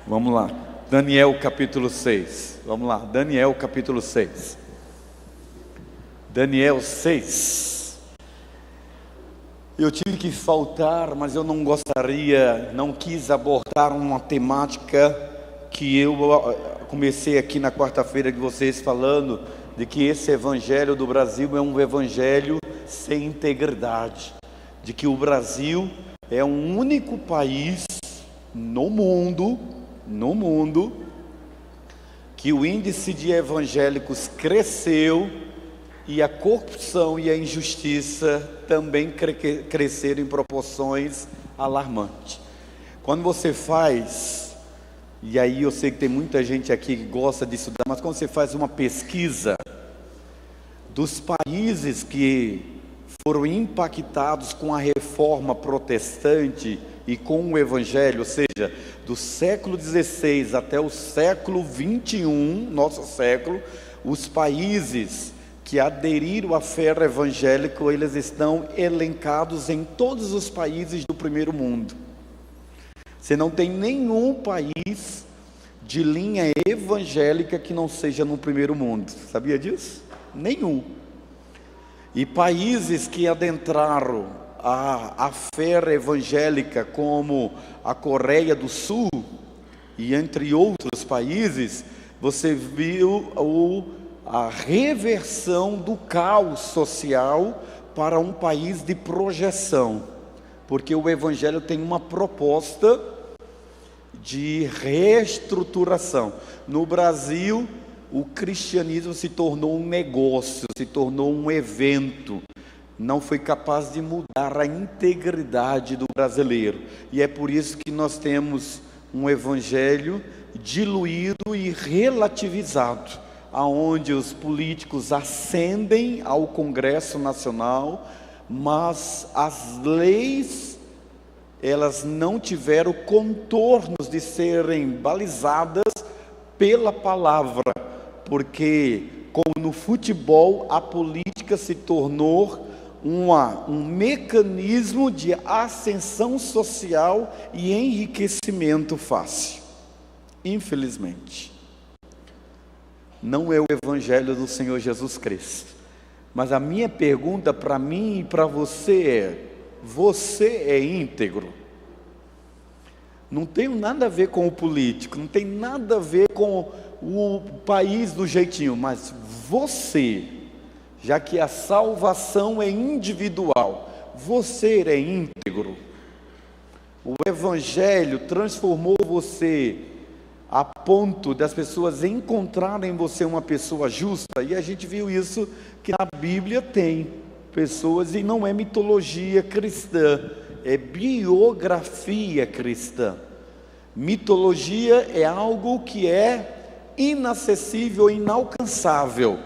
Vamos lá, Daniel capítulo 6. Vamos lá, Daniel capítulo 6. Daniel 6. Eu tive que faltar, mas eu não quis abordar uma temática que eu comecei aqui na quarta-feira de vocês falando de que esse evangelho do Brasil é um evangelho sem integridade, de que o Brasil é um único país no mundo que o índice de evangélicos cresceu e a corrupção e a injustiça também cresceram em proporções alarmantes. Quando você faz, e aí eu sei que tem muita gente aqui que gosta de estudar, mas quando você faz uma pesquisa dos países que foram impactados com a reforma protestante e com o evangelho, ou seja, do século XVI até o século XXI, nosso século, os países que aderiram à fé evangélica, eles estão elencados em todos os países do primeiro mundo. Você não tem nenhum país de linha evangélica que não seja no primeiro mundo, sabia disso? Nenhum. E países que adentraram a fé evangélica, como a Coreia do Sul e entre outros países, você viu a reversão do caos social para um país de projeção, porque o evangelho tem uma proposta de reestruturação. No Brasil, o cristianismo se tornou um negócio, se tornou um evento, não foi capaz de mudar a integridade do brasileiro, e é por isso que nós temos um evangelho diluído e relativizado, aonde os políticos ascendem ao Congresso Nacional, mas as leis, elas não tiveram contornos de serem balizadas pela palavra, porque como no futebol, a política se tornou um mecanismo de ascensão social e enriquecimento fácil. Infelizmente, não é o evangelho do Senhor Jesus Cristo. Mas a minha pergunta para mim e para você é íntegro? Não tem nada a ver com o político, não tem nada a ver com o país do jeitinho, mas você, já que a salvação é individual, você é íntegro? O evangelho transformou você a ponto das pessoas encontrarem em você uma pessoa justa, e a gente viu isso que na Bíblia tem pessoas, e não é mitologia cristã, é biografia cristã. Mitologia é algo que é inacessível, inalcançável.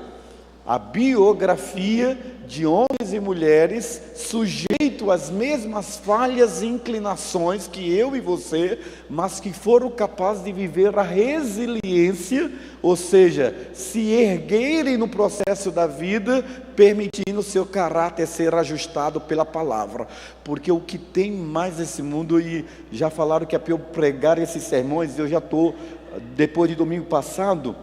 A biografia de homens e mulheres sujeitos às mesmas falhas e inclinações que eu e você, mas que foram capazes de viver a resiliência, ou seja, se erguerem no processo da vida, permitindo o seu caráter ser ajustado pela palavra. Porque o que tem mais nesse mundo, e já falaram que é para eu pregar esses sermões, eu já estou, depois de domingo passado,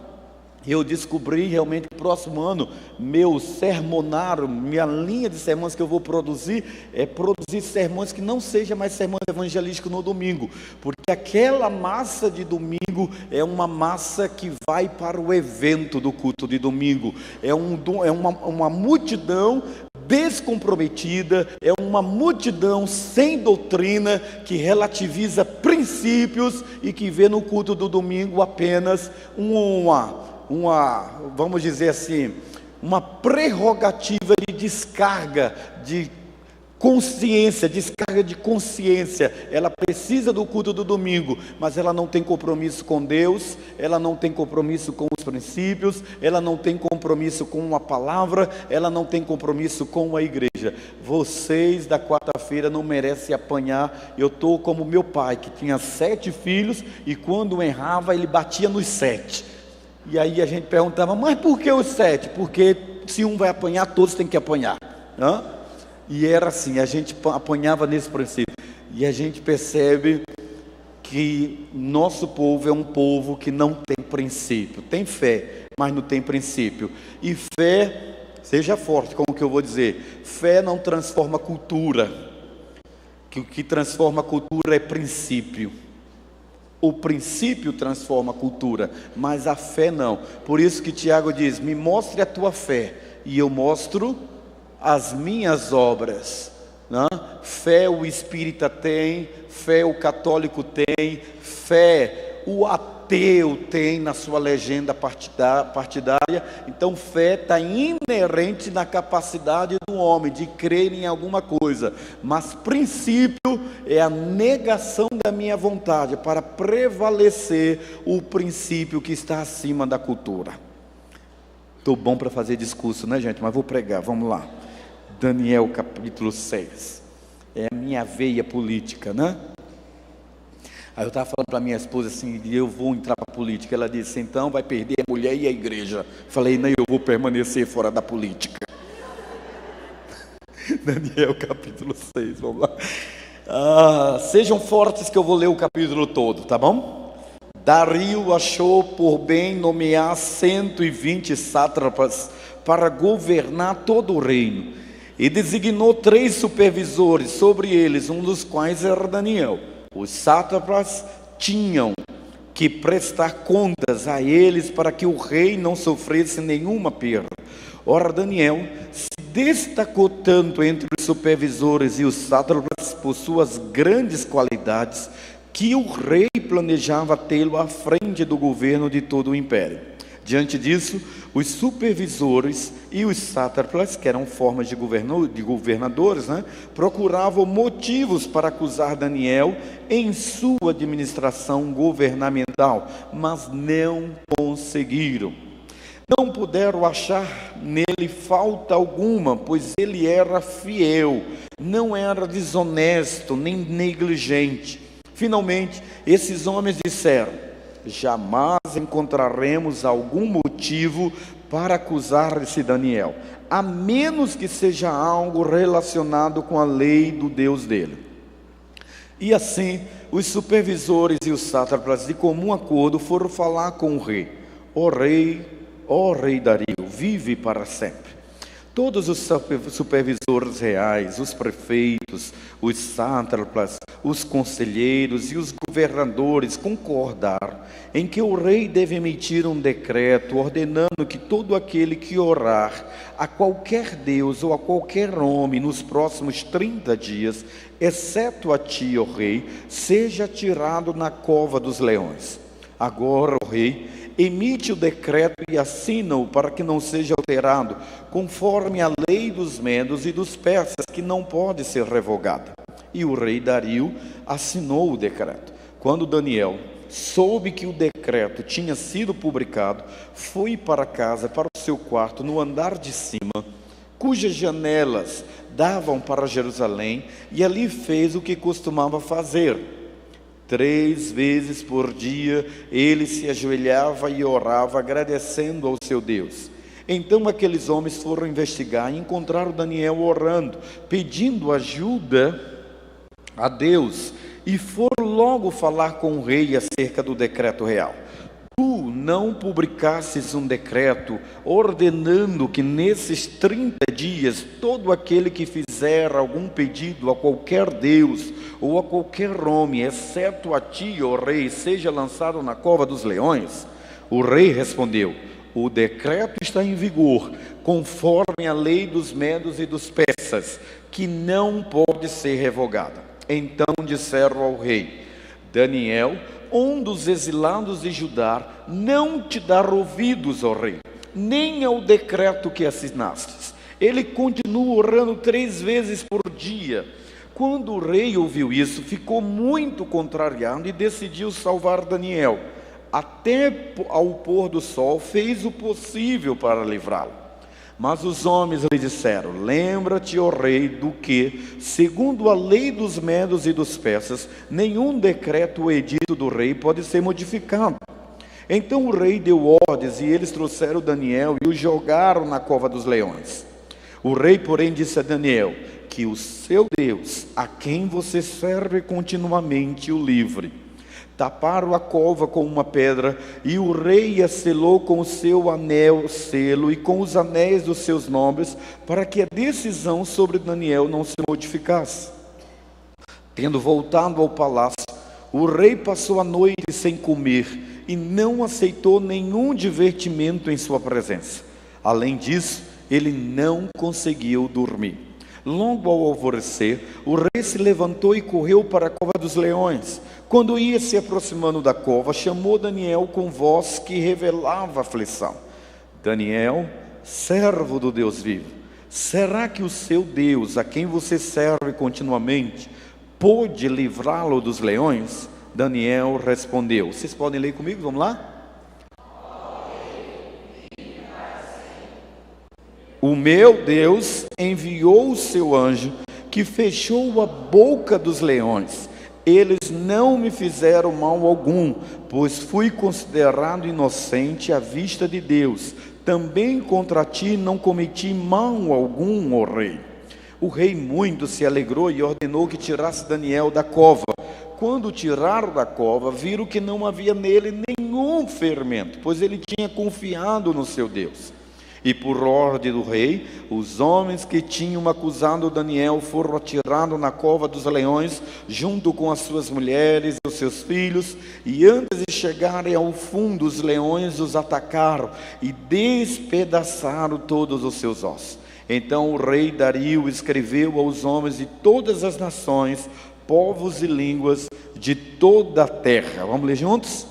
eu descobri realmente que próximo ano, meu sermonário, minha linha de sermões que eu vou produzir, é produzir sermões que não sejam mais sermões evangelísticos no domingo, porque aquela massa de domingo é uma massa que vai para o evento do culto de domingo, é uma multidão descomprometida, é uma multidão sem doutrina, que relativiza princípios e que vê no culto do domingo apenas vamos dizer assim, uma prerrogativa de descarga de consciência. Ela precisa do culto do domingo, mas ela não tem compromisso com Deus, ela não tem compromisso com os princípios, ela não tem compromisso com a palavra, ela não tem compromisso com a igreja. Vocês da quarta-feira não merecem apanhar. Eu estou como meu pai, que tinha 7 filhos, e quando errava ele batia nos 7. E aí a gente perguntava, mas por que os 7? Porque se um vai apanhar, todos têm que apanhar. E era assim, a gente apanhava nesse princípio. E a gente percebe que que nosso povo é um povo que não tem princípio. Tem fé, mas não tem princípio. E fé, seja forte com o que eu vou dizer, fé não transforma cultura. Que o que transforma a cultura é princípio. O princípio transforma a cultura, mas a fé não. Por isso que Tiago diz: me mostre a tua fé, e eu mostro as minhas obras. Né? Fé o espírita tem, fé o católico tem, fé o ateu tem na sua legenda partidária. Então fé está inerente na capacidade do homem de crer em alguma coisa, mas princípio é a negação da minha vontade para prevalecer o princípio que está acima da cultura. Estou bom para fazer discurso, né, gente? Mas vou pregar, vamos lá. Daniel capítulo 6. É a minha veia política, né? Aí eu estava falando para minha esposa assim: eu vou entrar para a política. Ela disse: então vai perder a mulher e a igreja. Falei: não, eu vou permanecer fora da política. Daniel capítulo 6, vamos lá. Sejam fortes que eu vou ler o capítulo todo, tá bom? Dario achou por bem nomear 120 sátrapas para governar todo o reino, e designou 3 supervisores sobre eles, um dos quais era Daniel. Os sátrapas tinham que prestar contas a eles para que o rei não sofresse nenhuma perda. Ora, Daniel se destacou tanto entre os supervisores e os sátrapas por suas grandes qualidades, que o rei planejava tê-lo à frente do governo de todo o império. Diante disso, os supervisores e os sátrapas, que eram formas de governadores, né, procuravam motivos para acusar Daniel em sua administração governamental, mas não conseguiram. Não puderam achar nele falta alguma, pois ele era fiel, não era desonesto nem negligente. Finalmente, esses homens disseram: jamais encontraremos algum motivo para acusar esse Daniel, a menos que seja algo relacionado com a lei do Deus dele. E assim, os supervisores e os sátrapas, de comum acordo, foram falar com o rei. Ó rei Dario, vive para sempre. Todos os supervisores reais, os prefeitos, os sátrapas, os conselheiros e os governadores concordaram em que o rei deve emitir um decreto ordenando que todo aquele que orar a qualquer deus ou a qualquer homem nos próximos 30 dias, exceto a ti, ó rei, seja tirado na cova dos leões. Agora, ó rei, emite o decreto e assina-o para que não seja alterado, conforme a lei dos medos e dos persas, que não pode ser revogada. E o rei Dario assinou o decreto. Quando Daniel soube que o decreto tinha sido publicado, foi para casa, para o seu quarto, no andar de cima, cujas janelas davam para Jerusalém, e ali fez o que costumava fazer. 3 vezes por dia ele se ajoelhava e orava, agradecendo ao seu Deus. Então aqueles homens foram investigar e encontraram Daniel orando, pedindo ajuda a Deus, e foram logo falar com o rei acerca do decreto real. Tu não publicasses um decreto ordenando que nesses 30 dias todo aquele que fizer algum pedido a qualquer deus ou a qualquer homem, exceto a ti, ó rei, seja lançado na cova dos leões? O rei respondeu: o decreto está em vigor, conforme a lei dos medos e dos persas, que não pode ser revogada. Então disseram ao rei: Daniel, um dos exilados de Judá, não te dá ouvidos, ó rei, nem ao decreto que assinastes. Ele continua orando 3 vezes por dia. Quando o rei ouviu isso, ficou muito contrariado e decidiu salvar Daniel. Até ao pôr do sol fez o possível para livrá-lo. Mas os homens lhe disseram: lembra-te, ó rei, do que, segundo a lei dos medos e dos persas, nenhum decreto ou edito do rei pode ser modificado. Então o rei deu ordens, e eles trouxeram Daniel e o jogaram na cova dos leões. O rei, porém, disse a Daniel: que o seu Deus, a quem você serve continuamente, o livre. Taparam a cova com uma pedra, e o rei a selou com o seu anel selo e com os anéis dos seus nobres, para que a decisão sobre Daniel não se modificasse. Tendo voltado ao palácio, o rei passou a noite sem comer e não aceitou nenhum divertimento em sua presença. Além disso, ele não conseguiu dormir. Logo ao alvorecer, o rei se levantou e correu para a cova dos leões. Quando ia se aproximando da cova, chamou Daniel com voz que revelava aflição. Daniel, servo do Deus vivo, será que o seu Deus, a quem você serve continuamente, pôde livrá-lo dos leões? Daniel respondeu. Vocês podem ler comigo? Vamos lá? O meu Deus enviou o seu anjo, que fechou a boca dos leões. Eles não me fizeram mal algum, pois fui considerado inocente à vista de Deus. Também contra ti não cometi mal algum, ó rei. O rei muito se alegrou e ordenou que tirasse Daniel da cova. Quando o tiraram da cova, viram que não havia nele nenhum ferimento, pois ele tinha confiado no seu Deus. E por ordem do rei, os homens que tinham acusado Daniel foram atirados na cova dos leões, junto com as suas mulheres e os seus filhos. E antes de chegarem ao fundo, os leões os atacaram e despedaçaram todos os seus ossos. Então o rei Dario escreveu aos homens de todas as nações, povos e línguas de toda a terra. Vamos ler juntos?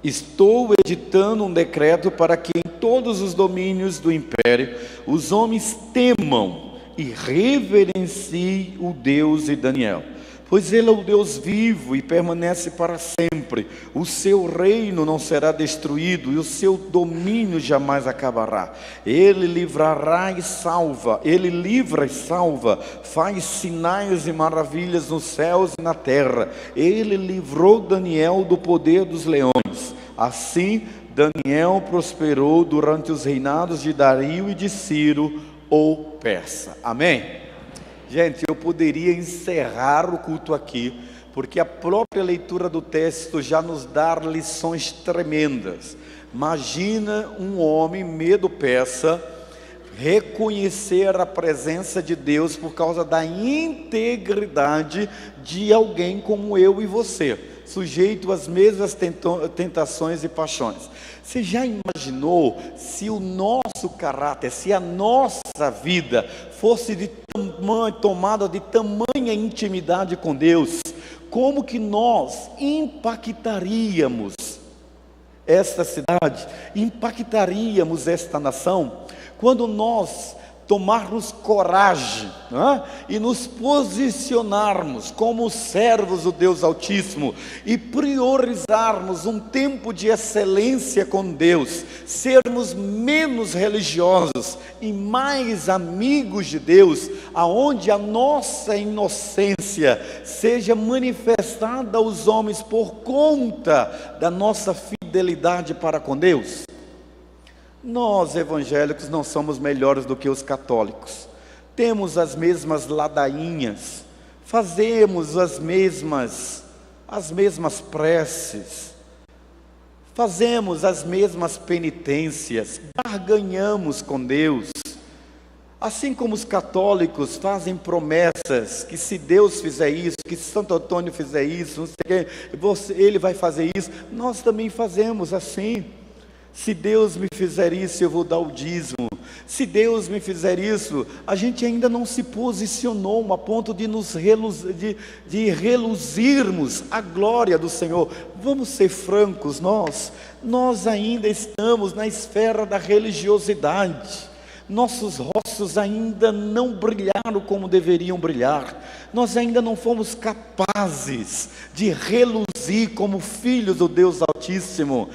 Estou editando um decreto para que em todos os domínios do império os homens temam e reverenciem o Deus de Daniel, pois ele é o Deus vivo e permanece para sempre. O seu reino não será destruído e o seu domínio jamais acabará. Ele livrará e salva, ele livra e salva, faz sinais e maravilhas nos céus e na terra. Ele livrou Daniel do poder dos leões. Assim, Daniel prosperou durante os reinados de Dario e de Ciro, o persa. Amém? Gente, eu poderia encerrar o culto aqui, porque a própria leitura do texto já nos dá lições tremendas. Imagina um homem medo-persa reconhecer a presença de Deus por causa da integridade de alguém como eu e você, sujeito às mesmas tentações e paixões. Você já imaginou se o nosso caráter, se a nossa vida fosse tomada de tamanha intimidade com Deus, como que nós impactaríamos esta cidade, impactaríamos esta nação, quando nós tomarmos coragem, e nos posicionarmos como servos do Deus Altíssimo e priorizarmos um tempo de excelência com Deus, sermos menos religiosos e mais amigos de Deus, aonde a nossa inocência seja manifestada aos homens por conta da nossa fidelidade para com Deus. Nós evangélicos não somos melhores do que os católicos, temos as mesmas ladainhas, fazemos as mesmas preces, fazemos as mesmas penitências, barganhamos com Deus, assim como os católicos fazem promessas, que se Deus fizer isso, que se Santo Antônio fizer isso, não sei o que, ele vai fazer isso. Nós também fazemos assim. Se Deus me fizer isso, eu vou dar o dízimo. Se Deus me fizer isso, a gente ainda não se posicionou a ponto de de reluzirmos a glória do Senhor. Vamos ser francos, nós ainda estamos na esfera da religiosidade. Nossos rostos ainda não brilharam como deveriam brilhar. Nós ainda não fomos capazes de reluzir como filhos do Deus Altíssimo.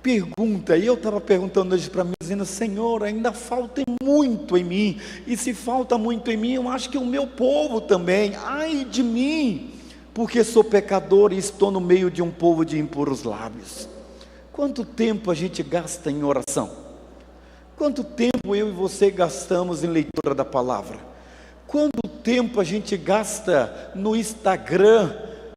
Pergunta, e eu estava perguntando hoje para mim, dizendo: Senhor, ainda falta muito em mim, e se falta muito em mim, eu acho que o meu povo também. Ai de mim, porque sou pecador e estou no meio de um povo de impuros lábios. Quanto tempo a gente gasta em oração? Quanto tempo eu e você gastamos em leitura da palavra? Quanto tempo a gente gasta no Instagram,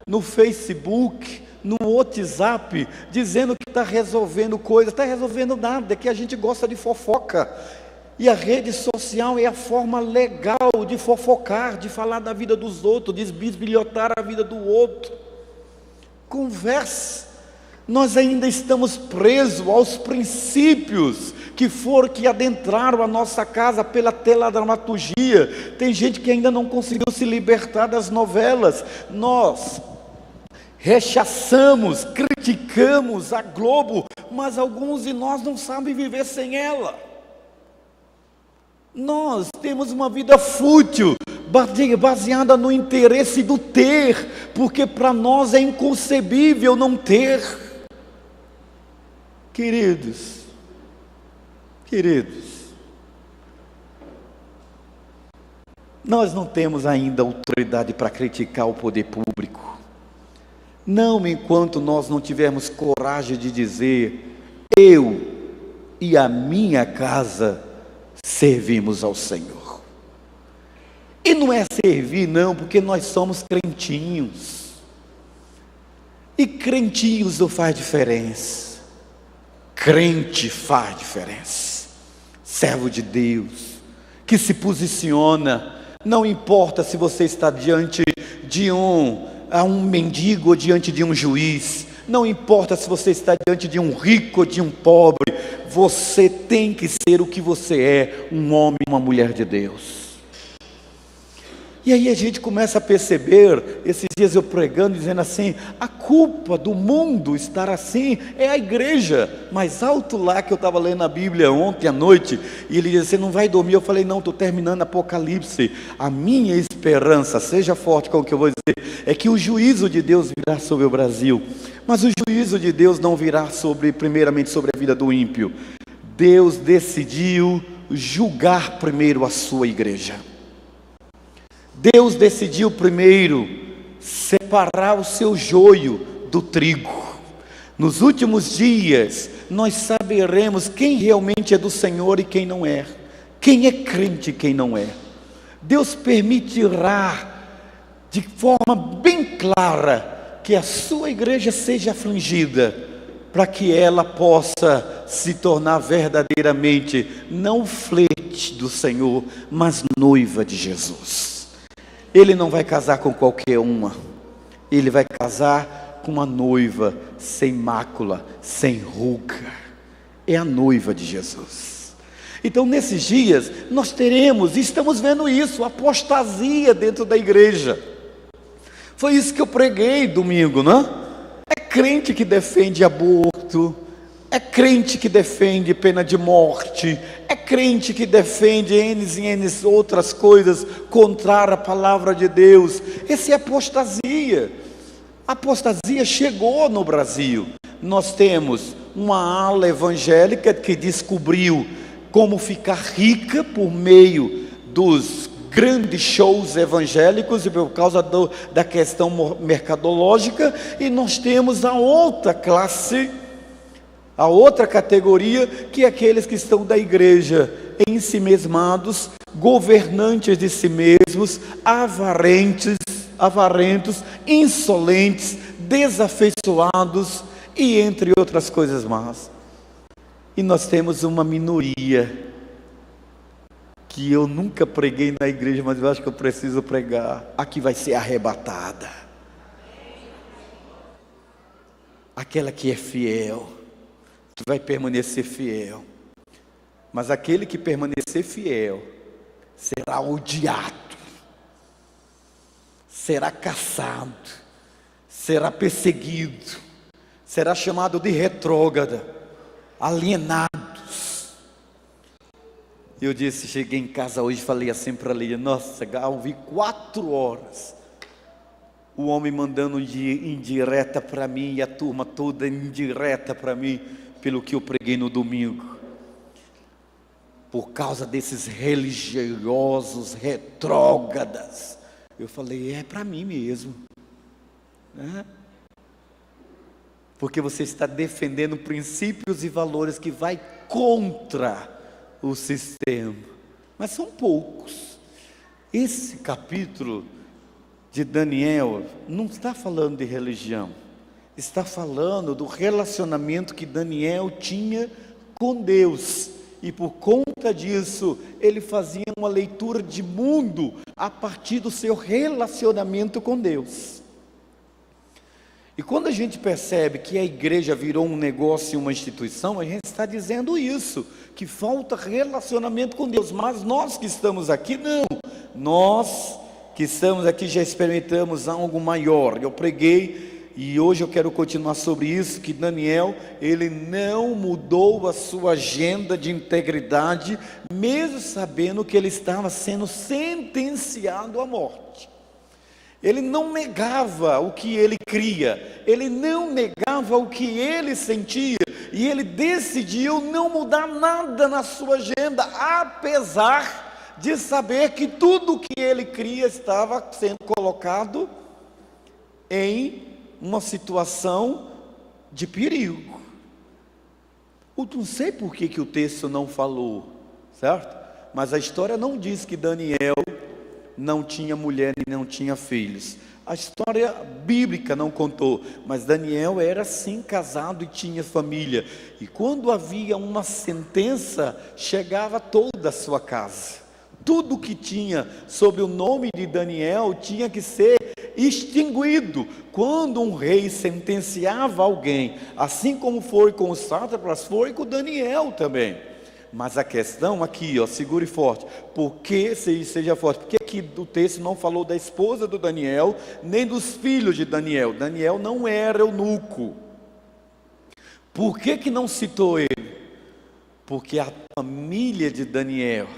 no Facebook, no WhatsApp, dizendo que está resolvendo coisas? Está resolvendo nada, é que a gente gosta de fofoca. E a rede social é a forma legal de fofocar, de falar da vida dos outros, de bisbilhotar a vida do outro. Converse. Nós ainda estamos presos aos princípios que adentraram a nossa casa pela teledramaturgia. Tem gente que ainda não conseguiu se libertar das novelas. Nós rechaçamos, criticamos a Globo, mas alguns de nós não sabem viver sem ela. Nós temos uma vida fútil, baseada no interesse do ter, porque para nós é inconcebível não ter. Queridos, nós não temos ainda autoridade para criticar o poder público, não enquanto nós não tivermos coragem de dizer: eu e a minha casa servimos ao Senhor. E não é servir não, porque nós somos crentinhos, e crentinhos não faz diferença. Crente faz diferença. Servo de Deus, que se posiciona, não importa se você está diante de um mendigo ou diante de um juiz, não importa se você está diante de um rico ou de um pobre, você tem que ser o que você é, um homem e uma mulher de Deus. E aí a gente começa a perceber, esses dias eu pregando, dizendo assim: a culpa do mundo estar assim é a igreja. Mais alto lá que eu estava lendo a Bíblia ontem à noite, e ele disse: você não vai dormir? Eu falei: não, estou terminando Apocalipse. A minha esperança, seja forte com o que eu vou dizer, é que o juízo de Deus virá sobre o Brasil. Mas o juízo de Deus não virá primeiramente sobre a vida do ímpio. Deus decidiu julgar primeiro a sua igreja. Deus decidiu primeiro separar o seu joio do trigo. Nos últimos dias, nós saberemos quem realmente é do Senhor e quem não é. Quem é crente e quem não é. Deus permitirá, de forma bem clara, que a sua igreja seja afligida, para que ela possa se tornar verdadeiramente, não flete do Senhor, mas noiva de Jesus. Ele não vai casar com qualquer uma, ele vai casar com uma noiva sem mácula, sem ruga. É a noiva de Jesus. Então nesses dias nós teremos, e estamos vendo isso, apostasia dentro da igreja. Foi isso que eu preguei domingo, não é? É crente que defende aborto, é crente que defende pena de morte, é crente que defende N e N outras coisas contrárias à palavra de Deus. Essa é apostasia. A apostasia chegou no Brasil. Nós temos uma ala evangélica que descobriu como ficar rica por meio dos grandes shows evangélicos e por causa da questão mercadológica, e nós temos a outra classe, a outra categoria, que é aqueles que estão da igreja, ensimesmados, governantes de si mesmos, avarentos, insolentes, desafeiçoados e entre outras coisas más. E nós temos uma minoria que eu nunca preguei na igreja, mas eu acho que eu preciso pregar. Aqui vai ser arrebatada. Aquela que é fiel, que vai permanecer fiel. Mas aquele que permanecer fiel será odiado, será caçado, será perseguido, será chamado de retrógrada, alienados. Eu disse, cheguei em casa hoje e falei assim para a Lídia: nossa, ouvi 4 horas o homem mandando indireta para mim, e a turma toda indireta para mim, pelo que eu preguei no domingo, por causa desses religiosos retrógradas. Eu falei, é para mim mesmo, né? Porque você está defendendo princípios e valores que vai contra o sistema, mas são poucos. Esse capítulo de Daniel não está falando de religião, está falando do relacionamento que Daniel tinha com Deus, e por conta disso, ele fazia uma leitura de mundo a partir do seu relacionamento com Deus. E quando a gente percebe que a igreja virou um negócio e uma instituição, a gente está dizendo isso, que falta relacionamento com Deus. Mas nós que estamos aqui, não. Nós que estamos aqui já experimentamos algo maior. Eu preguei, e hoje eu quero continuar sobre isso, que Daniel, ele não mudou a sua agenda de integridade, mesmo sabendo que ele estava sendo sentenciado à morte. Ele não negava o que ele cria, ele não negava o que ele sentia, e ele decidiu não mudar nada na sua agenda, apesar de saber que tudo o que ele cria estava sendo colocado em uma situação de perigo. Eu não sei por que o texto não falou, certo? Mas a história não diz que Daniel não tinha mulher e não tinha filhos. A história bíblica não contou, mas Daniel era sim casado e tinha família. E quando havia uma sentença, chegava toda a sua casa. Tudo que tinha sobre o nome de Daniel tinha que ser extinguido. Quando um rei sentenciava alguém, assim como foi com os sátrapas, foi com Daniel também. Mas a questão aqui, segure forte, seja forte, porque aqui o texto não falou da esposa do Daniel, nem dos filhos de Daniel. Daniel não era eunuco. Por que não citou ele? Porque a família de Daniel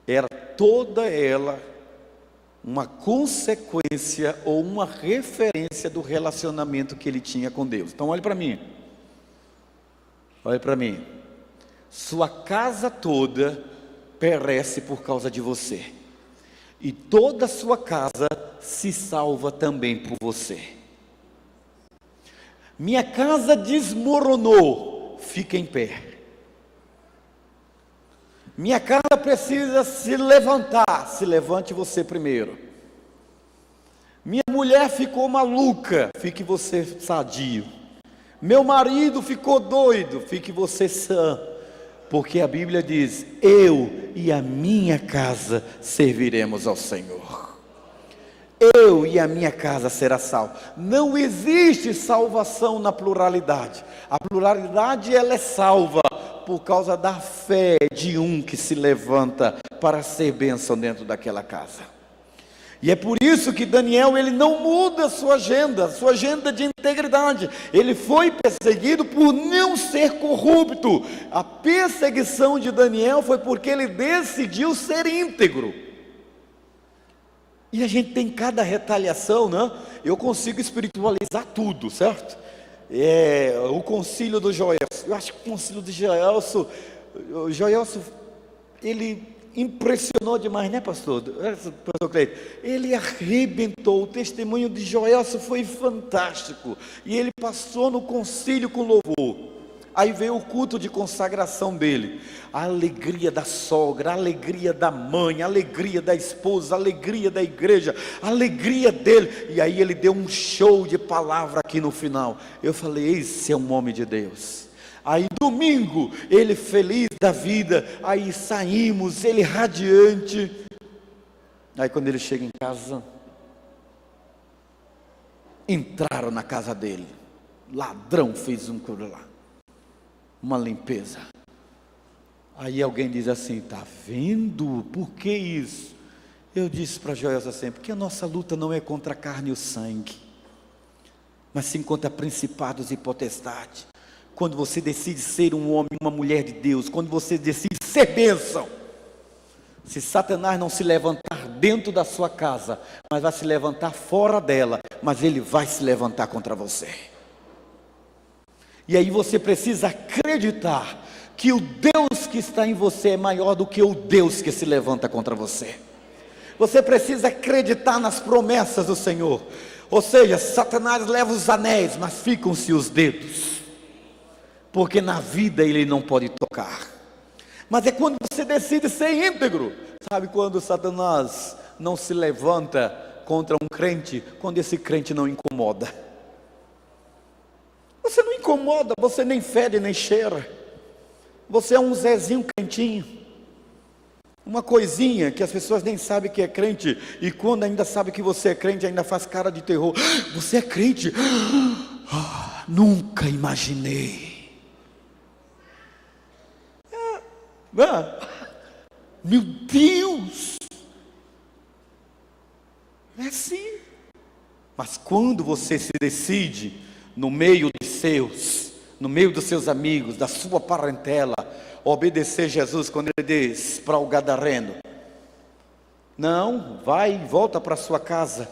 era toda ela uma consequência ou uma referência do relacionamento que ele tinha com Deus. Então olhe para mim, sua casa toda perece por causa de você, e toda a sua casa se salva também por você. Minha casa desmoronou, fica em pé. Minha casa precisa se levantar, se levante você primeiro. Minha mulher ficou maluca, fique você sadio. Meu marido ficou doido, fique você sã. Porque a Bíblia diz: eu e a minha casa serviremos ao Senhor. Eu e a minha casa será salvo. Não existe salvação na pluralidade. A pluralidade ela é salva por causa da fé de um que se levanta para ser bênção dentro daquela casa. E é por isso que Daniel, ele não muda a sua agenda de integridade. Ele foi perseguido por não ser corrupto. A perseguição de Daniel foi porque ele decidiu ser íntegro. E a gente tem cada retaliação, né? Eu consigo espiritualizar tudo, certo? O concílio do Joelso, eu acho que o concílio do Joelso, ele impressionou demais, né, pastor Cleito? Ele arrebentou. O testemunho de Joelso foi fantástico, e ele passou no concílio com louvor. Aí veio o culto de consagração dele, a alegria da sogra, a alegria da mãe, a alegria da esposa, a alegria da igreja, a alegria dele. E aí ele deu um show de palavra aqui no final. Eu falei: esse é um homem de Deus. Aí domingo, ele feliz da vida, aí saímos, ele radiante. Aí quando ele chega em casa, entraram na casa dele, ladrão fez um coro lá, uma limpeza. Aí alguém diz assim: tá vendo? Por que isso? Eu disse para Joelso assim: porque a nossa luta não é contra a carne e o sangue, mas sim contra principados e potestades. Quando você decide ser um homem, uma mulher de Deus, quando você decide ser bênção, se Satanás não se levantar dentro da sua casa, mas vai se levantar fora dela, mas ele vai se levantar contra você. E aí você precisa acreditar que o Deus que está em você é maior do que o Deus que se levanta contra você. Você precisa acreditar nas promessas do Senhor. Ou seja, Satanás leva os anéis, mas ficam-se os dedos, porque na vida ele não pode tocar. Mas é quando você decide ser íntegro. Sabe quando Satanás não se levanta contra um crente? Quando esse crente não incomoda. Você não incomoda, você nem fede nem cheira. Você é um Zezinho crentinho. Uma coisinha que as pessoas nem sabem que é crente. E quando ainda sabe que você é crente, ainda faz cara de terror. Você é crente? Nunca imaginei. Meu Deus! É assim. Mas quando você se decide, no meio dos seus amigos, da sua parentela, obedecer Jesus, quando ele diz para o gadareno: não, vai e volta para sua casa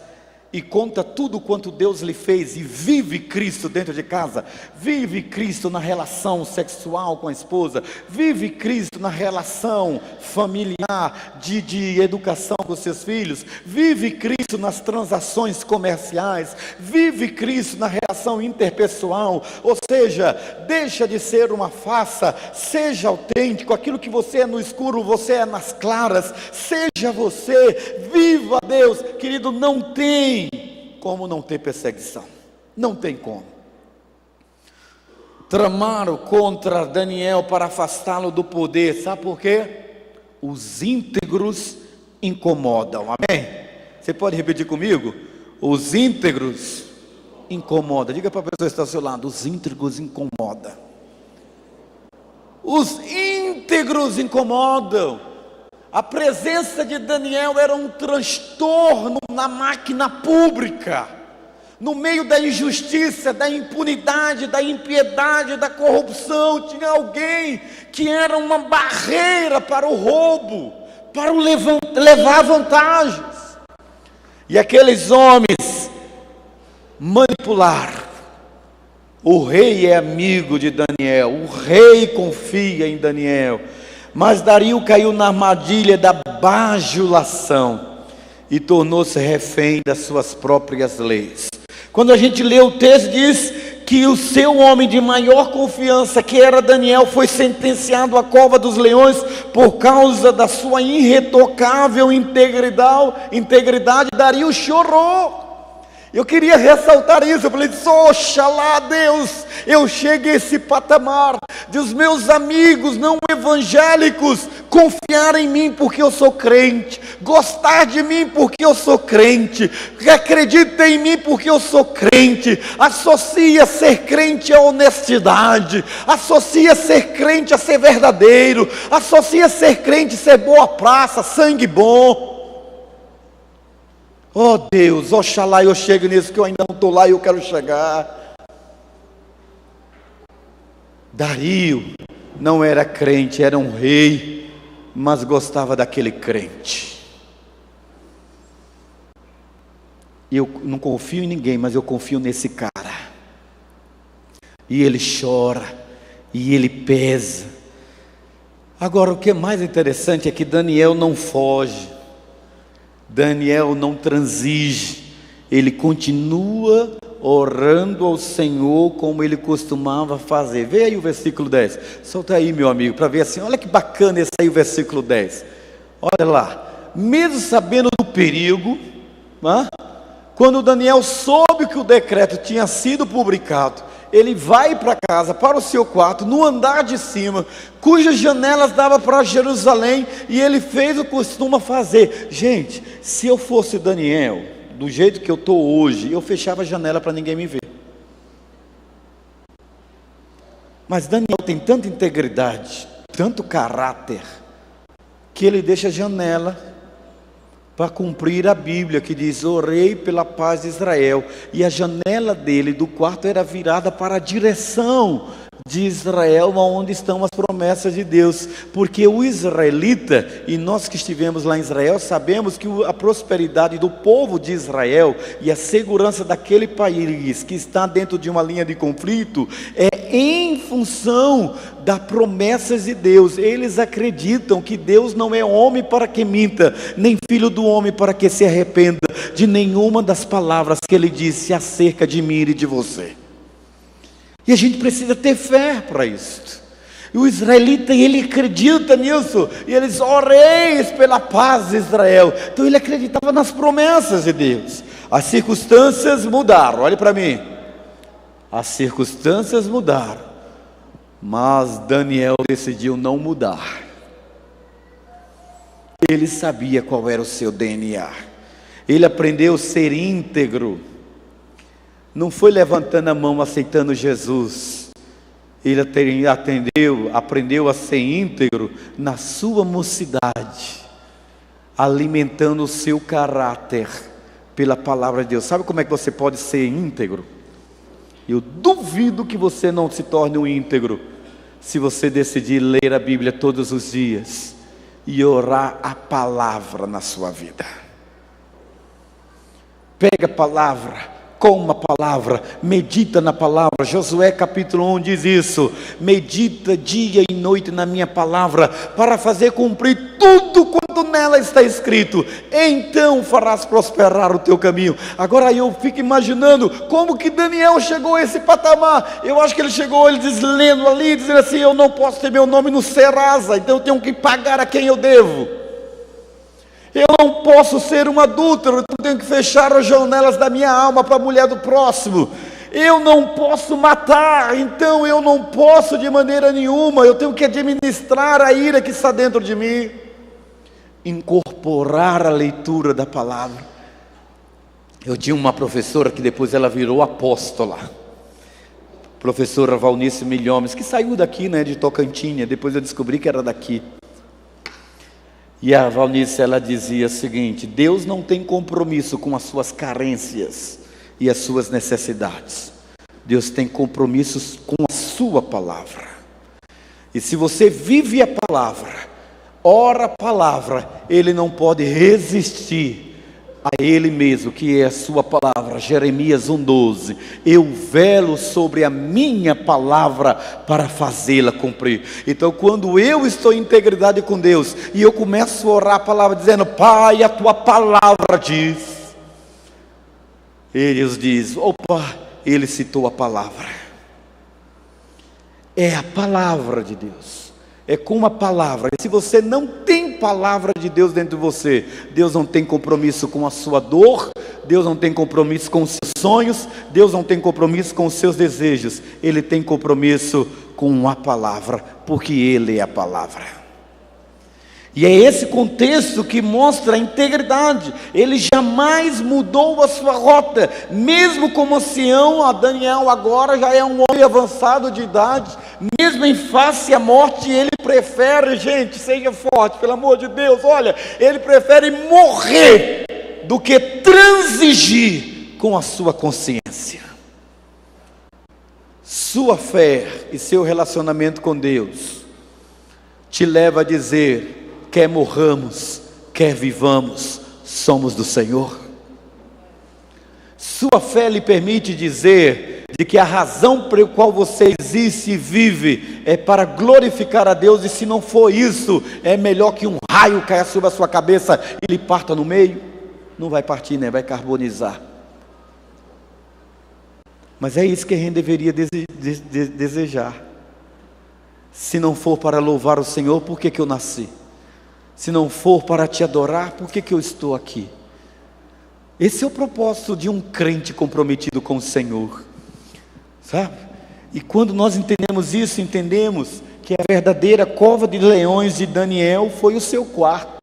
e conta tudo quanto Deus lhe fez, e vive Cristo dentro de casa, vive Cristo na relação sexual com a esposa, vive Cristo na relação familiar, de educação com seus filhos, vive Cristo nas transações comerciais, vive Cristo na relação interpessoal. Ou seja, deixa de ser uma farsa, seja autêntico. Aquilo que você é no escuro, você é nas claras. Seja você, viva Deus. Querido, não tem como não ter perseguição, não tem como. Tramaram contra Daniel para afastá-lo do poder, sabe por quê? Os íntegros incomodam, amém? Você pode repetir comigo? Os íntegros incomodam. Diga para a pessoa que está ao seu lado: os íntegros incomodam. Os íntegros incomodam. A presença de Daniel era um transtorno na máquina pública, no meio da injustiça, da impunidade, da impiedade, da corrupção. Tinha alguém que era uma barreira para o roubo, para o levar vantagens. E aqueles homens manipularam. O rei é amigo de Daniel, o rei confia em Daniel. Mas Dario caiu na armadilha da bajulação e tornou-se refém das suas próprias leis. Quando a gente lê o texto, diz que o seu homem de maior confiança, que era Daniel, foi sentenciado à cova dos leões por causa da sua irretocável integridade. Dario chorou. Eu queria ressaltar isso. Eu falei: oxalá, Deus, eu chegue a esse patamar de os meus amigos não evangélicos confiar em mim porque eu sou crente, gostar de mim porque eu sou crente, acreditem em mim porque eu sou crente. Associa ser crente à honestidade, associa ser crente a ser verdadeiro, associa ser crente a ser boa praça, sangue bom. Oh Deus, oxalá eu chegue nisso, que eu ainda não estou lá e eu quero chegar. Dario não era crente, era um rei, mas gostava daquele crente. Eu não confio em ninguém, mas eu confio nesse cara. E ele chora, e ele pesa. Agora, o que é mais interessante é que Daniel não foge. Daniel não transige, ele continua orando ao Senhor como ele costumava fazer. Vê aí o versículo 10, solta aí, meu amigo, para ver assim. Olha que bacana esse aí, o versículo 10. Olha lá: mesmo sabendo do perigo, quando Daniel soube que o decreto tinha sido publicado, ele vai para casa, para o seu quarto, no andar de cima, cujas janelas davam para Jerusalém, e ele fez o que costuma fazer. Gente, se eu fosse Daniel, do jeito que eu estou hoje, eu fechava a janela para ninguém me ver. Mas Daniel tem tanta integridade, tanto caráter, que ele deixa a janela para cumprir a Bíblia, que diz: orei pela paz de Israel. E a janela dele, do quarto, era virada para a direção de Israel, onde estão as promessas de Deus. Porque o israelita, e nós que estivemos lá em Israel, sabemos que a prosperidade do povo de Israel e a segurança daquele país que está dentro de uma linha de conflito é em função das promessas de Deus. Eles acreditam que Deus não é homem para que minta, nem filho do homem para que se arrependa de nenhuma das palavras que ele disse acerca de mim e de você. E a gente precisa ter fé para isso. E o israelita, ele acredita nisso. E eles oreis pela paz de Israel. Então ele acreditava nas promessas de Deus. As circunstâncias mudaram, olhe para mim. As circunstâncias mudaram, mas Daniel decidiu não mudar. Ele sabia qual era o seu DNA. Ele aprendeu a ser íntegro. Não foi levantando a mão, aceitando Jesus. Ele aprendeu a ser íntegro na sua mocidade, alimentando o seu caráter pela palavra de Deus. Sabe como é que você pode ser íntegro? Eu duvido que você não se torne um íntegro se você decidir ler a Bíblia todos os dias e orar a palavra na sua vida. Pega a palavra, coma a palavra, medita na palavra. Josué capítulo 1 diz isso: medita dia e noite na minha palavra, para fazer cumprir tudo quanto nela está escrito, então farás prosperar o teu caminho. Agora eu fico imaginando como que Daniel chegou a esse patamar. Eu acho que ele chegou, ele diz, lendo ali, dizendo assim: eu não posso ter meu nome no Serasa, então eu tenho que pagar a quem eu devo. Eu não posso ser um adúltero, então tenho que fechar as janelas da minha alma para a mulher do próximo. Eu não posso matar, então eu não posso de maneira nenhuma. Eu tenho que administrar a ira que está dentro de mim. Incorporar a leitura da palavra. Eu tinha uma professora que depois ela virou apóstola. Professora Valnice Milhomes, que saiu daqui, de Tocantinha. Depois eu descobri que era daqui. E a Valnice, ela dizia o seguinte: Deus não tem compromisso com as suas carências e as suas necessidades. Deus tem compromissos com a sua palavra. E se você vive a palavra, ora a palavra, Ele não pode resistir a Ele mesmo, que é a sua palavra. Jeremias 1,12: eu velo sobre a minha palavra para fazê-la cumprir. Então quando eu estou em integridade com Deus, e eu começo a orar a palavra, dizendo: Pai, a tua palavra diz, Ele diz, opa, Ele citou a palavra. É a palavra de Deus. É com a palavra. E se você não tem palavra de Deus dentro de você, Deus não tem compromisso com a sua dor, Deus não tem compromisso com os seus sonhos, Deus não tem compromisso com os seus desejos. Ele tem compromisso com a palavra, porque Ele é a palavra. E é esse contexto que mostra a integridade. Ele jamais mudou a sua rota, mesmo como ancião. A Daniel agora já é um homem avançado de idade, mesmo em face à morte, ele prefere, gente, seja forte, pelo amor de Deus, olha, ele prefere morrer do que transigir com a sua consciência. Sua fé e seu relacionamento com Deus te leva a dizer: quer morramos, quer vivamos, somos do Senhor. Sua fé lhe permite dizer de que a razão pela qual você existe e vive é para glorificar a Deus, e se não for isso, é melhor que um raio caia sobre a sua cabeça e lhe parta no meio. Não vai partir, vai carbonizar. Mas é isso que a gente deveria desejar. Se não for para louvar o Senhor, por que eu nasci? Se não for para te adorar, por que eu estou aqui? Esse é o propósito de um crente comprometido com o Senhor, sabe? E quando nós entendemos isso, entendemos que a verdadeira cova de leões de Daniel foi o seu quarto.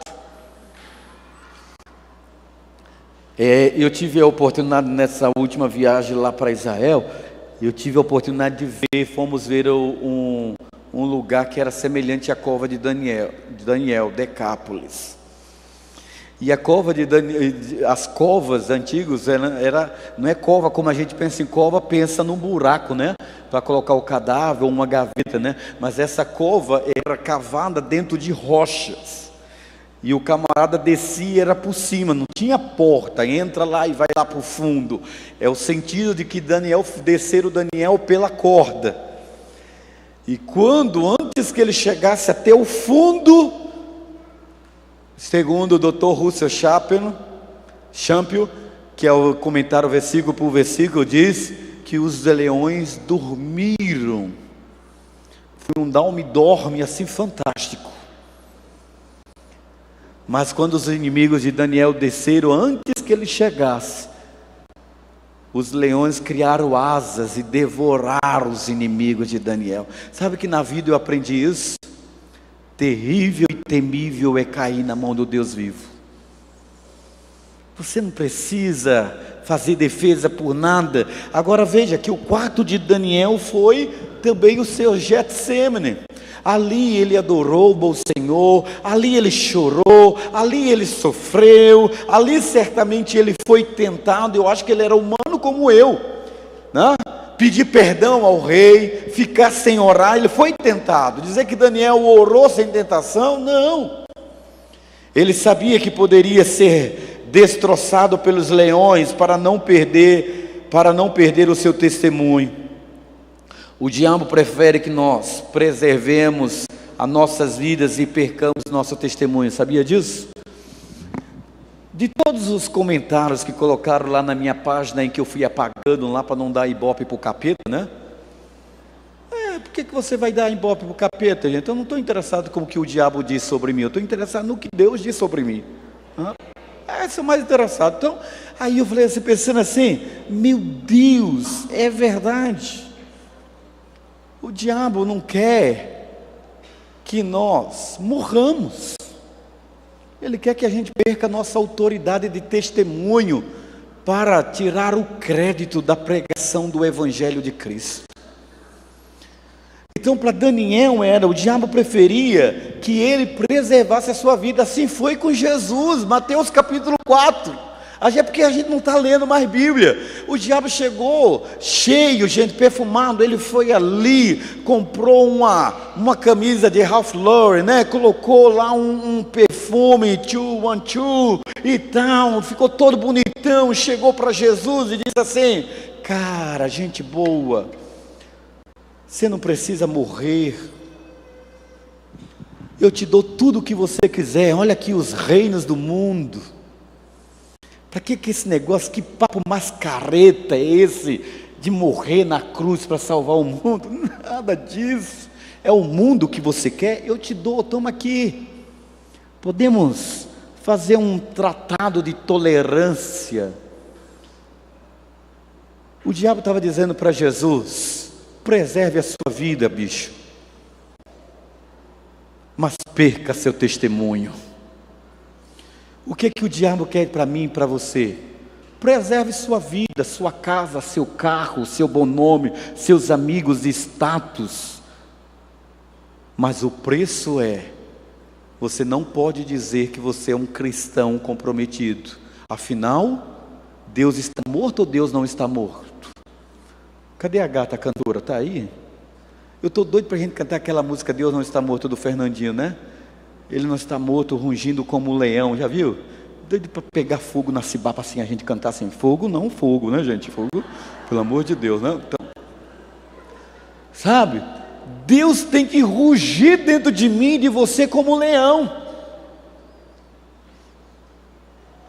Eu tive a oportunidade nessa última viagem lá para Israel, eu tive a oportunidade de ver, fomos ver um lugar que era semelhante à cova de Daniel, Decápolis. E a cova de Daniel, as covas antigas, não é cova como a gente pensa em cova, pensa num buraco, para colocar o cadáver ou uma gaveta, Mas essa cova era cavada dentro de rochas. E o camarada descia, era por cima, não tinha porta, entra lá e vai lá para o fundo. É o sentido de que desceram Daniel pela corda. E antes que ele chegasse até o fundo, segundo o Dr. Russell Champio, que é o comentário versículo por versículo, diz que os leões dormiram. Foi um dorme assim fantástico. Mas quando os inimigos de Daniel desceram, antes que ele chegasse, os leões criaram asas e devoraram os inimigos de Daniel. Sabe que na vida eu aprendi isso? Terrível e temível é cair na mão do Deus vivo. Você não precisa fazer defesa por nada. Agora veja que o quarto de Daniel foi também o seu Getsemane. Ali ele adorou o Senhor, ali ele chorou, ali ele sofreu, ali certamente ele foi tentado. Eu acho que ele era humano como eu, né? Pedir perdão ao rei, ficar sem orar, ele foi tentado. Dizer que Daniel orou sem tentação, não. Ele sabia que poderia ser destroçado pelos leões para não perder o seu testemunho. O diabo prefere que nós preservemos as nossas vidas e percamos nosso testemunho, sabia disso? De todos os comentários que colocaram lá na minha página, em que eu fui apagando lá para não dar ibope para o capeta, né? Por que você vai dar ibope para o capeta, gente? Eu não estou interessado com o que o diabo diz sobre mim, eu estou interessado no que Deus diz sobre mim. Eu sou mais interessado. Então, aí eu falei assim, pensando assim, meu Deus, é verdade. O diabo não quer que nós morramos. Ele quer que a gente perca a nossa autoridade de testemunho para tirar o crédito da pregação do Evangelho de Cristo. Então, para Daniel o diabo preferia que ele preservasse a sua vida. Assim foi com Jesus, Mateus capítulo 4. É porque a gente não está lendo mais Bíblia. O diabo chegou cheio, gente, perfumado. Ele foi ali, comprou uma camisa de Ralph Lauren, né? Colocou lá um perfume, 212 e tal. Ficou todo bonitão. Chegou para Jesus e disse assim: cara, gente boa, você não precisa morrer. Eu te dou tudo o que você quiser. Olha aqui os reinos do mundo. Para que esse negócio, que papo mascareta é esse de morrer na cruz para salvar o mundo? Nada disso. É o mundo que você quer? Eu te dou, toma aqui. Podemos fazer um tratado de tolerância. O diabo estava dizendo para Jesus: preserve a sua vida, bicho, mas perca seu testemunho. O que o diabo quer para mim e para você? Preserve sua vida, sua casa, seu carro, seu bom nome, seus amigos e status. Mas o preço é, você não pode dizer que você é um cristão comprometido. Afinal, Deus está morto ou Deus não está morto? Cadê a gata cantora? Está aí? Eu estou doido para a gente cantar aquela música Deus não está morto, do Fernandinho, né? Ele não está morto, rungindo como um leão, já viu? Doido para pegar fogo na cibapa, assim, a gente cantar assim, fogo, não fogo, né, gente? Fogo, pelo amor de Deus, né? Então, sabe? Deus tem que rugir dentro de mim e de você como um leão.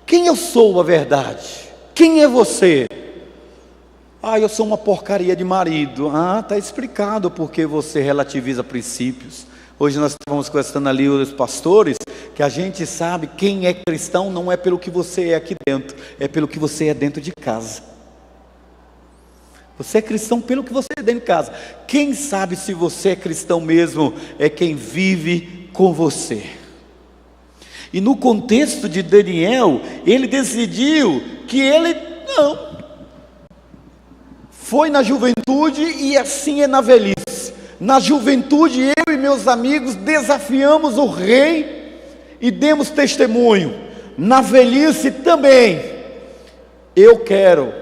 Quem eu sou, a verdade? Quem é você? Eu sou uma porcaria de marido. Está explicado porque você relativiza princípios. Hoje nós estávamos conversando ali os pastores, que a gente sabe quem é cristão não é pelo que você é aqui dentro, é pelo que você é dentro de casa. Você é cristão pelo que você é dentro de casa. Quem sabe se você é cristão mesmo é quem vive com você. E no contexto de Daniel, ele decidiu que ele não. Foi na juventude e assim é na velhice. Na juventude, eu e meus amigos desafiamos o rei e demos testemunho. Na velhice também, eu quero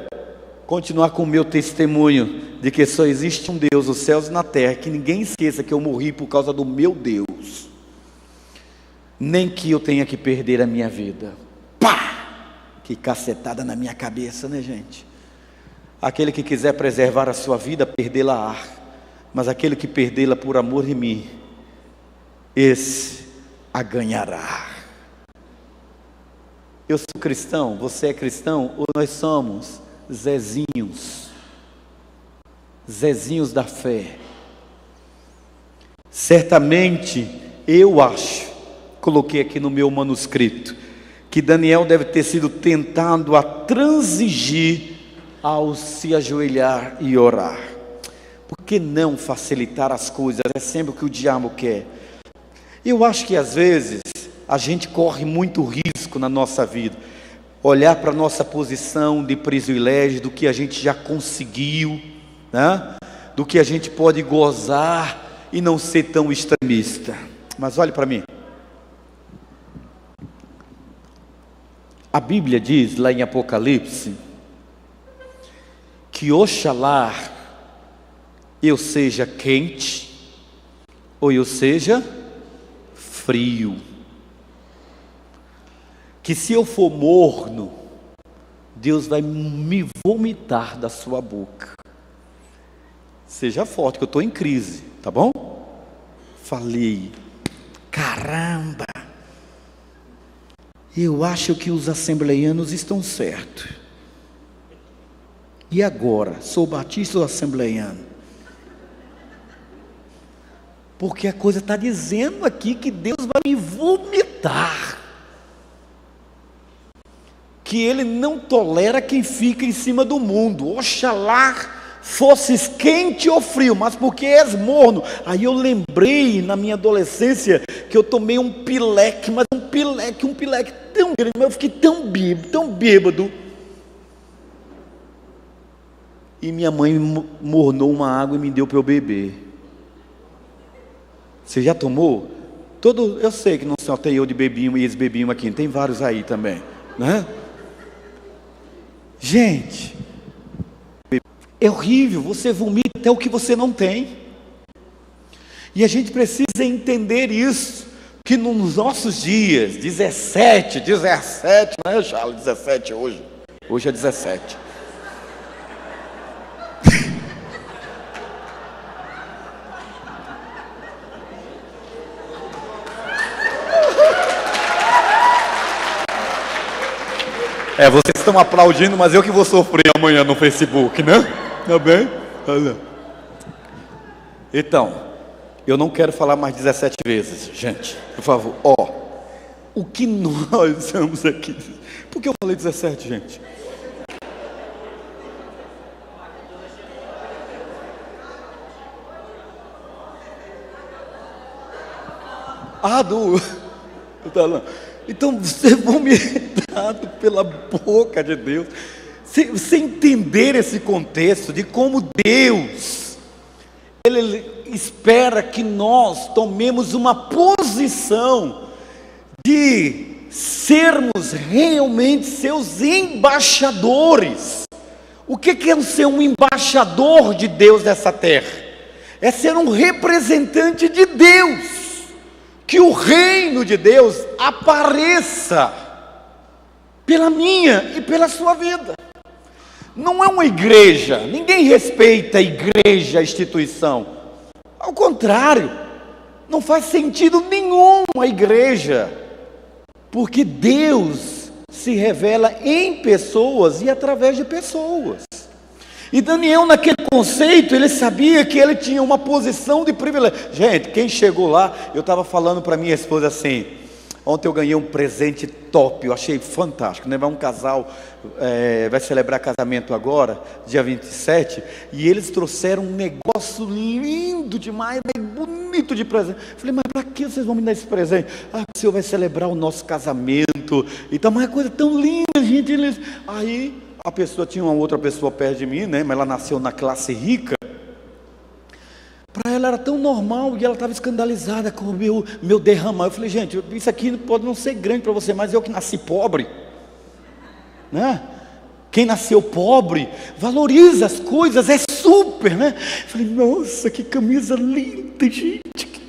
continuar com o meu testemunho de que só existe um Deus, os céus e na terra. Que ninguém esqueça que eu morri por causa do meu Deus, nem que eu tenha que perder a minha vida. Pá! Que cacetada na minha cabeça, né, gente? Aquele que quiser preservar a sua vida, perdê-la-á. Mas aquele que perdê-la por amor de mim, esse a ganhará. Eu sou cristão, você é cristão, ou nós somos Zezinhos da fé? Certamente, eu acho, coloquei aqui no meu manuscrito, que Daniel deve ter sido tentado a transigir ao se ajoelhar e orar. Por que não facilitar as coisas? É sempre o que o diabo quer. Eu acho que às vezes a gente corre muito risco na nossa vida. Olhar para a nossa posição de privilégio, do que a gente já conseguiu, né? Do que a gente pode gozar e não ser tão extremista. Mas olhe para mim. A Bíblia diz lá em Apocalipse que oxalá eu seja quente ou eu seja frio. Que se eu for morno, Deus vai me vomitar da sua boca. Seja forte, que eu estou em crise, tá bom? Falei, caramba, eu acho que os assembleianos estão certos. E agora? Sou batista ou assembleiano? Porque a coisa está dizendo aqui que Deus vai me vomitar. Que Ele não tolera quem fica em cima do mundo. Oxalá fosses quente ou frio, mas porque és morno. Aí eu lembrei na minha adolescência que eu tomei um pileque, mas um pileque tão grande, mas eu fiquei tão bêbado. E minha mãe mornou uma água e me deu para eu beber. Você já tomou? Eu sei que não só tem eu de bebinho e eles bebiam aqui, tem vários aí também, né? Gente, é horrível, você vomita até o que você não tem. E a gente precisa entender isso, que nos nossos dias, 17, né, Charles? 17 hoje. Hoje é 17. Vocês estão aplaudindo, mas eu que vou sofrer amanhã no Facebook, né? Tá bem? Então, eu não quero falar mais 17 vezes, gente, por favor. O que nós estamos aqui? Por que eu falei 17, gente? Então você é vomitado pela boca de Deus. Você entender esse contexto de como Deus, Ele espera que nós tomemos uma posição de sermos realmente seus embaixadores. O que é ser um embaixador de Deus nessa terra? É ser um representante de Deus. Que o reino de Deus apareça pela minha e pela sua vida. Não é uma igreja, ninguém respeita a igreja, a instituição. Ao contrário, não faz sentido nenhum a igreja, porque Deus se revela em pessoas e através de pessoas. E Daniel, naquele conceito, ele sabia que ele tinha uma posição de privilégio. Gente, quem chegou lá, eu estava falando para minha esposa assim, ontem eu ganhei um presente top, eu achei fantástico, né? Um casal vai celebrar casamento agora, dia 27, e eles trouxeram um negócio lindo demais, bonito de presente. Eu falei, mas para que vocês vão me dar esse presente? O senhor vai celebrar o nosso casamento, então, mas é coisa tão linda, gente. Aí a pessoa tinha uma outra pessoa perto de mim, né? Mas ela nasceu na classe rica. Para ela era tão normal e ela estava escandalizada com o meu derramar. Eu falei, gente, isso aqui pode não ser grande para você, mas eu que nasci pobre, né? Quem nasceu pobre valoriza as coisas, é super, né? Eu falei, nossa, que camisa linda, gente.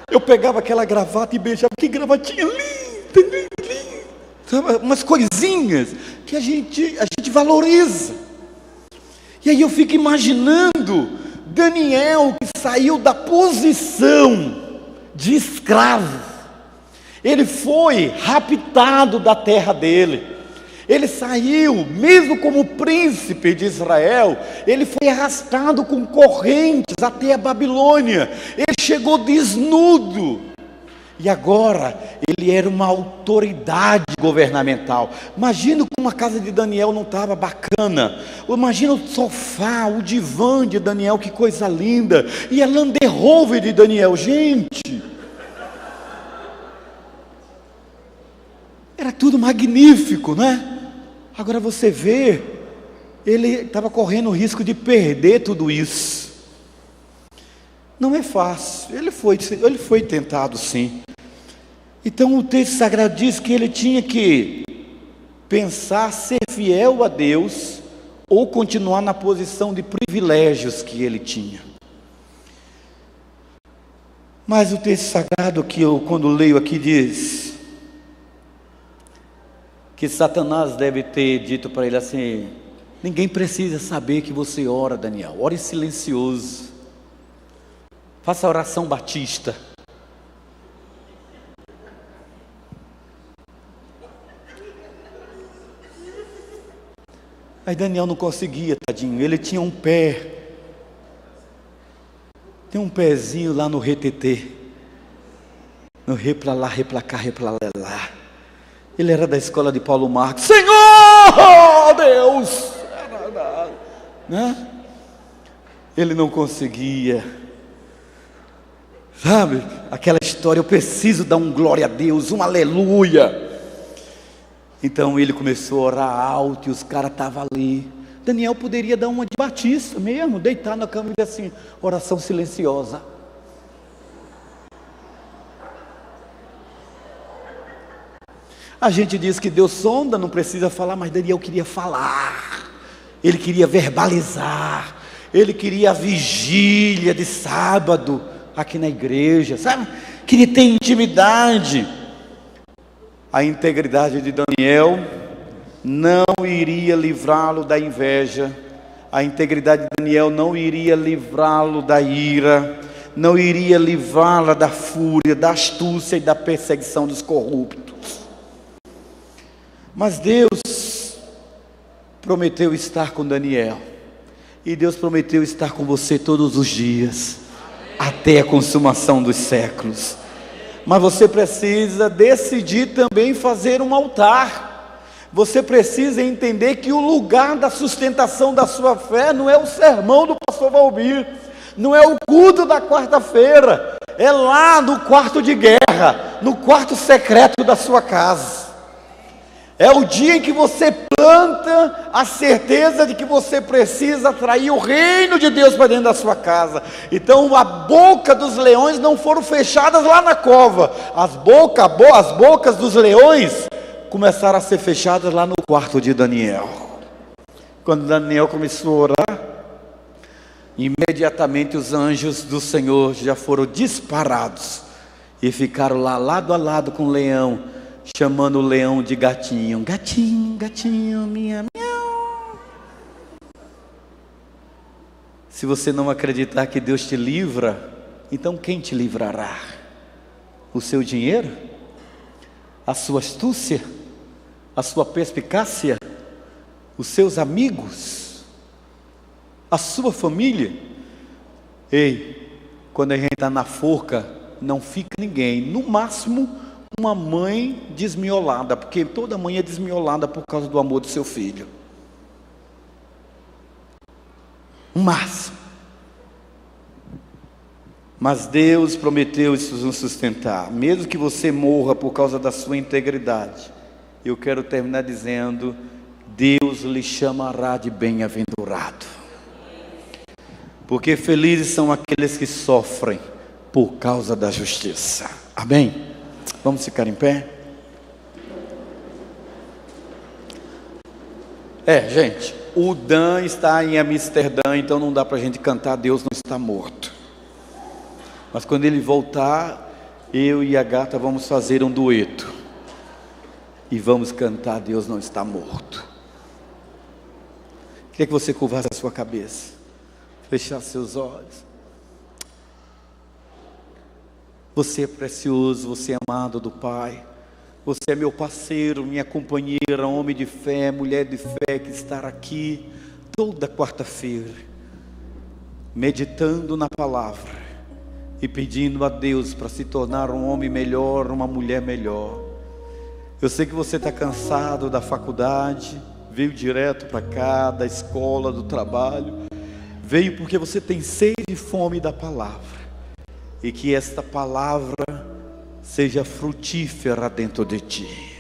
Eu pegava aquela gravata e beijava, que gravatinha linda. Umas coisinhas que a gente valoriza. E aí eu fico imaginando Daniel, que saiu da posição de escravo. Ele foi raptado da terra dele. Ele saiu, mesmo como príncipe de Israel, ele foi arrastado com correntes até a Babilônia. Ele chegou desnudo. E agora, ele era uma autoridade governamental. Imagina como a casa de Daniel não estava bacana. Imagina o sofá, o divã de Daniel, que coisa linda. E a Land Rover de Daniel, gente. Era tudo magnífico, né? Agora você vê, ele estava correndo o risco de perder tudo isso. Não é fácil, ele foi tentado sim. Então o texto sagrado diz que ele tinha que pensar ser fiel a Deus ou continuar na posição de privilégios que ele tinha. Mas o texto sagrado que eu, quando leio aqui, diz que Satanás deve ter dito para ele assim: ninguém precisa saber que você ora, Daniel, ore silencioso, faça a oração batista. Aí Daniel não conseguia, tadinho, ele tinha um pé, tem um pezinho lá no retetê, no rê pra lá, rê pra cá, rê pra lá. Ele era da escola de Paulo Marcos. Senhor Deus, né? Ele não conseguia, sabe, aquela história, eu preciso dar um glória a Deus, um aleluia. Então ele começou a orar alto e os caras estavam ali. Daniel poderia dar uma de batista mesmo, deitar na cama e dizer assim, oração silenciosa. A gente diz que Deus sonda, não precisa falar, mas Daniel queria falar, ele queria verbalizar, ele queria a vigília de sábado aqui na igreja, sabe? Queria ter intimidade. A integridade de Daniel não iria livrá-lo da inveja, a integridade de Daniel não iria livrá-lo da ira, não iria livrá-la da fúria, da astúcia e da perseguição dos corruptos. Mas Deus prometeu estar com Daniel, e Deus prometeu estar com você todos os dias, até a consumação dos séculos. Mas você precisa decidir também fazer um altar. Você precisa entender que o lugar da sustentação da sua fé não é o sermão do pastor Valmir, não é o culto da quarta-feira, é lá no quarto de guerra, no quarto secreto da sua casa. É o dia em que você planta a certeza de que você precisa atrair o reino de Deus para dentro da sua casa. Então a boca dos leões não foram fechadas lá na cova. As bocas dos leões começaram a ser fechadas lá no quarto de Daniel. Quando Daniel começou a orar, imediatamente os anjos do Senhor já foram disparados e ficaram lá lado a lado com o leão, chamando o leão de gatinho. Gatinho, gatinho, minha, miau. Se você não acreditar que Deus te livra, então quem te livrará? O seu dinheiro? A sua astúcia? A sua perspicácia? Os seus amigos? A sua família? Ei, quando a gente está na forca, não fica ninguém, no máximo uma mãe desmiolada, porque toda mãe é desmiolada por causa do amor do seu filho. O máximo. Mas Deus prometeu isso nos sustentar, mesmo que você morra por causa da sua integridade. Eu quero terminar dizendo: Deus lhe chamará de bem-aventurado, porque felizes são aqueles que sofrem por causa da justiça. Amém? Vamos ficar em pé? Gente, o Dan está em Amsterdã, então não dá para a gente cantar Deus não está morto. Mas quando ele voltar, eu e a gata vamos fazer um dueto e vamos cantar Deus não está morto. Queria que você curvasse a sua cabeça, fechasse seus olhos. Você é precioso, você é amado do Pai. Você é meu parceiro, minha companheira, homem de fé, mulher de fé, que está aqui toda quarta-feira, meditando na palavra e pedindo a Deus para se tornar um homem melhor, uma mulher melhor. Eu sei que você está cansado da faculdade, veio direto para cá, da escola, do trabalho, veio porque você tem sede e fome da palavra, e que esta palavra seja frutífera dentro de ti.